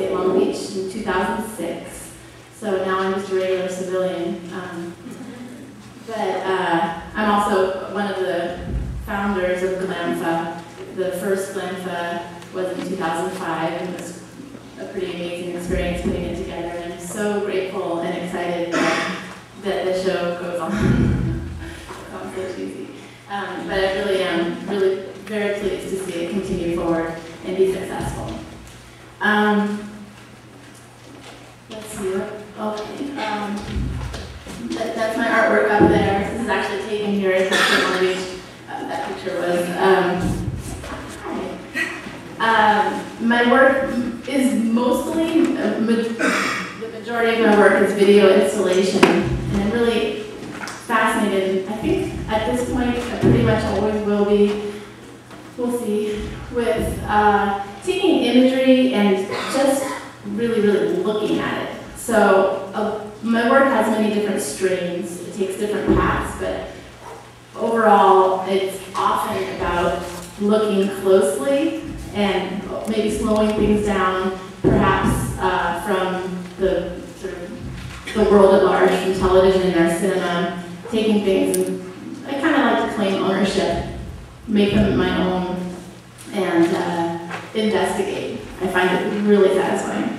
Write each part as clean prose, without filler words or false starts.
State Long Beach in 2006. So now I'm just a regular civilian. But I'm also one of the founders of Glamfa. The first Glamfa was in 2005, and it was a pretty amazing experience putting it together. And I'm so grateful and excited that the show goes on. It sounds so cheesy. But I really am very pleased to see it continue forward and be successful. Let's see. Okay. That's my artwork up there. This is actually taken here at State Long Beach. That picture was. My work is mostly, the majority of my work is video installation, and I'm really fascinated. I think at this point, I pretty much always will be, we'll see, with taking imagery and just really looking at it. So my work has many different streams. It takes different paths, but overall, it's often about looking closely and maybe slowing things down, perhaps from the sort of the world at large, from television or cinema, taking things, and I kind of like to claim ownership, make them my own, and investigate. I find it really satisfying.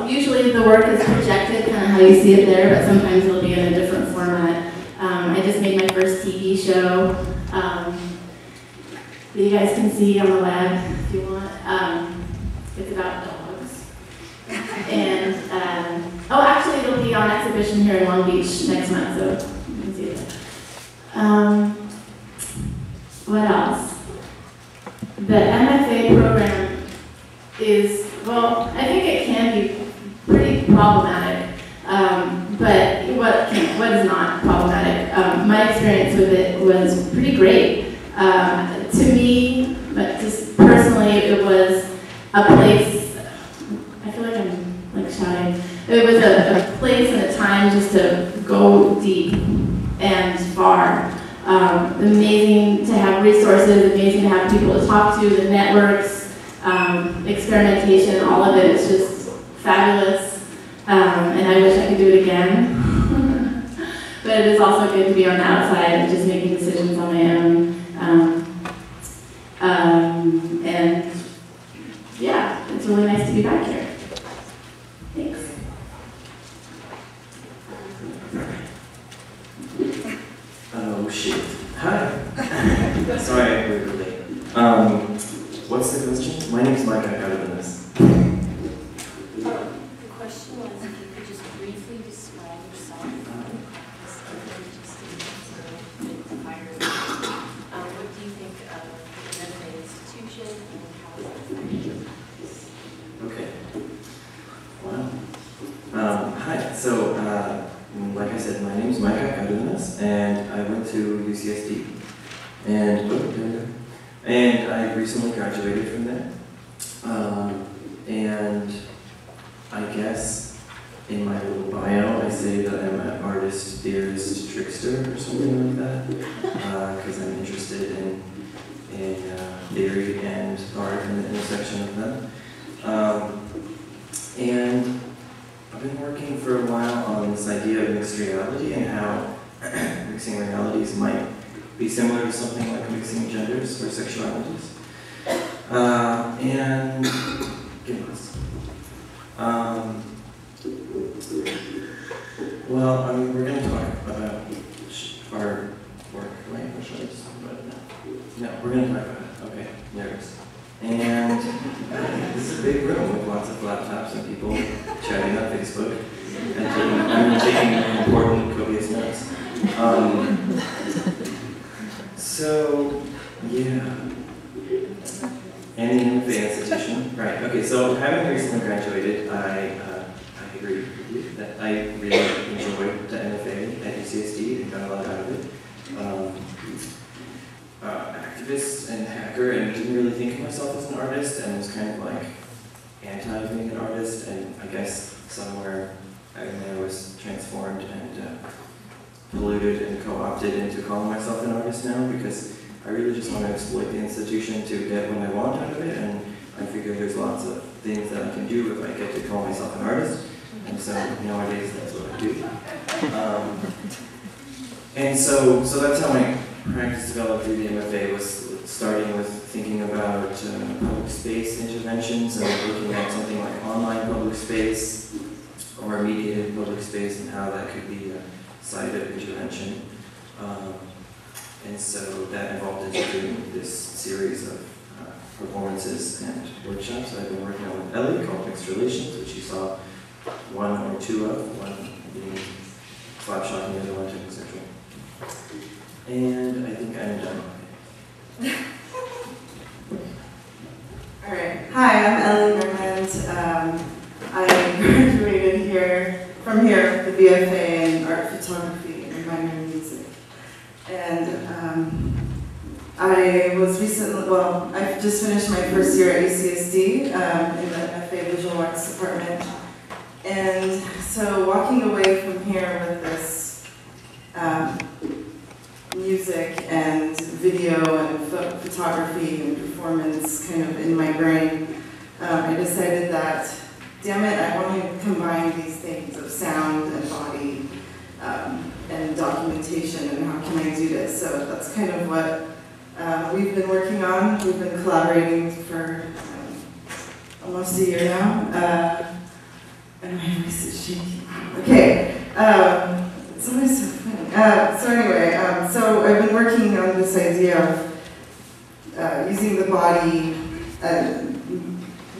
Usually the work is projected, kind of how you see it there, but sometimes it'll be in a different format. I just made my first TV show that you guys can see on the web if you want. It's about dogs. And, oh, actually it'll be on exhibition here in Long Beach next month, so you can see it. What else? The MFA program is, well, I think it can be pretty problematic, but what is not problematic? My experience with it was pretty great. To me, but just personally, it was a place, I feel like I'm like shouting, it was a place and a time just to go deep and far. Amazing to have resources, amazing to have people to talk to, the networks, experimentation, all of it is just fabulous, and I wish I could do it again. But it is also good to be on the outside and just making decisions on my own. And yeah, it's really nice to be back here. Thanks. Oh shit. Hi. Sorry I'm really late. What's the question? My name's Micha, Cardenas. The question was if you could just briefly describe yourself. What do you think of the MFA institution and how is it affecting your practice? Okay. Wow. Hi. So, like I said, my name is Micha Cardenas, and I went to UCSD, and I recently graduated from there. And I guess in my little bio, I say that I'm an artist, theorist, trickster, or something like that, because I'm interested in theory and art and the intersection of them. And I've been working for a while on this idea of mixed reality and how mixing realities might be similar to something like mixing genders or sexualities. And give us. Well, I mean, we're going to talk about our work, right? Or should I just talk about it now? No, we're going to talk about it. Okay, nervous. And this is a big room with lots of laptops and people chatting on Facebook and taking important, copious notes. So, yeah. And the MFA institution. Right, okay, so having recently graduated, I agree with you that I really enjoyed the MFA at UCSD and got a lot out of it. Activist and hacker, and didn't really think of myself as an artist, and was kind of like anti-being an artist, and I guess somewhere I was transformed and polluted and co-opted into calling myself an artist now, because I really just want to exploit the institution to get what I want out of it, and I figure there's lots of things that I can do if I get to call myself an artist. And so nowadays that's what I do. And so that's how my practice developed through the MFA, was starting with thinking about public space interventions and looking at something like online public space or mediated public space and how that could be a site of intervention. And so that evolved into doing this series of performances and workshops I've been working on with Elle called Mixed Relations, which you saw one or two of, one being slapshot and the other one to sexual. And I think I'm done. All right. Hi, I'm Elle Mehrmand. I graduated from here with the BFA in art photography and minor in music. And I was recently, I just finished my first year at UCSD in the MFA Visual Arts department. And so walking away from here with this music and video and photography and performance kind of in my brain, I decided that, damn it, I want to combine these things of sound and body and documentation, and how can I do this? So that's kind of what we've been working on. We've been collaborating for almost a year now. And my voice is shaking. Okay, it's always so funny. So anyway, so I've been working on this idea of using the body,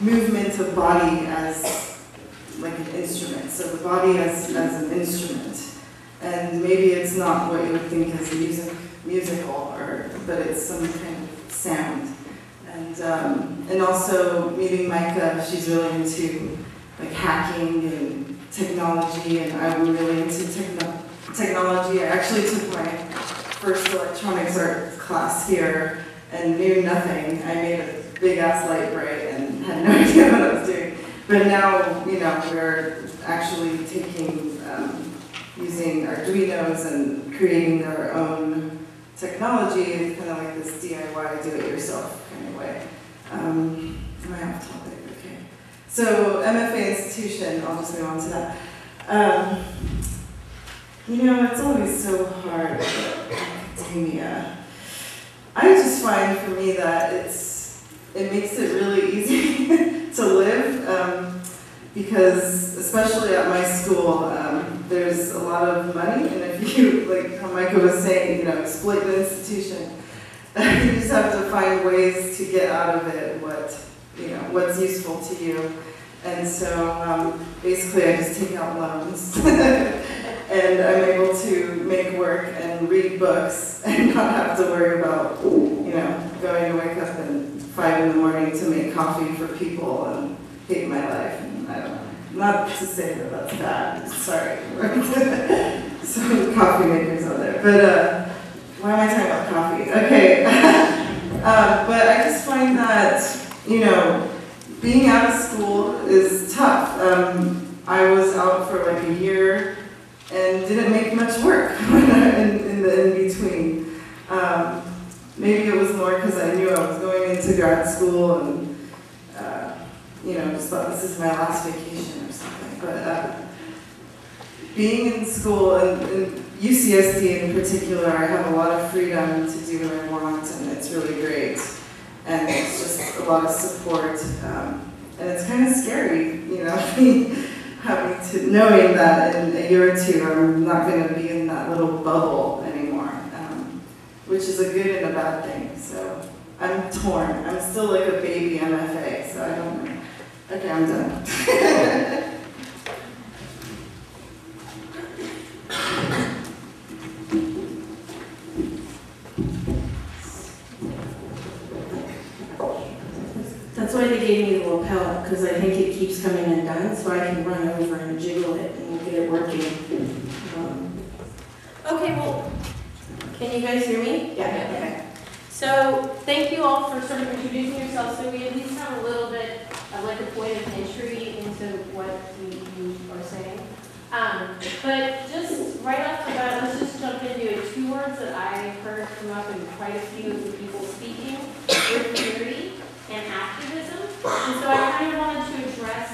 movement of body as like an instrument. So the body as an instrument. And maybe it's not what you would think as musical, but it's some kind of sound. And also meeting Micha, she's really into like hacking and technology, and I'm really into technology. I actually took my first electronics art class here and knew nothing. I made a big ass light bright and had no idea what I was doing. But now, you know, we're actually taking, using Arduinos and creating our own technology, kind of like this DIY, do-it-yourself kind of way. Am I off topic? Okay. So MFA institution, I'll just move on to that. You know, it's always so hard with academia. I just find for me that it makes it really easy to live, because especially at my school, there's a lot of money, and if you, like how Micha was saying, you know, exploit the institution, you just have to find ways to get out of it what's useful to you. And so basically I just take out loans and I'm able to make work and read books and not have to worry about, you know, going to wake up at 5 in the morning to make coffee for people and hate my life. And I don't know. Not to say that that's bad, sorry. Some coffee makers out there. But why am I talking about coffee? Okay. But I just find that, you know, being out of school is tough. I was out for like a year and didn't make much work in the in-between. Maybe it was more because I knew I was going into grad school and you know, just thought this is my last vacation or something. But being in school, and UCSD in particular, I have a lot of freedom to do what I want, and it's really great. And it's just a lot of support. And it's kind of scary, you know, knowing that in a year or two I'm not going to be in that little bubble anymore, which is a good and a bad thing. So I'm torn. I'm still like a baby MFA, so I don't know. Okay, I'm done. That's why they gave me the lapel, because I think it keeps coming undone, so I can run over and jiggle it and get it working. Okay, well, can you guys hear me? Yeah, okay. So thank you all for sort of introducing yourselves. So we at least have a little bit of like a point of entry into what you are saying. But just right off the bat, let's just jump into it. 2 words that I heard come up in quite a few of the people speaking were theory and activism. And so I kind of wanted to address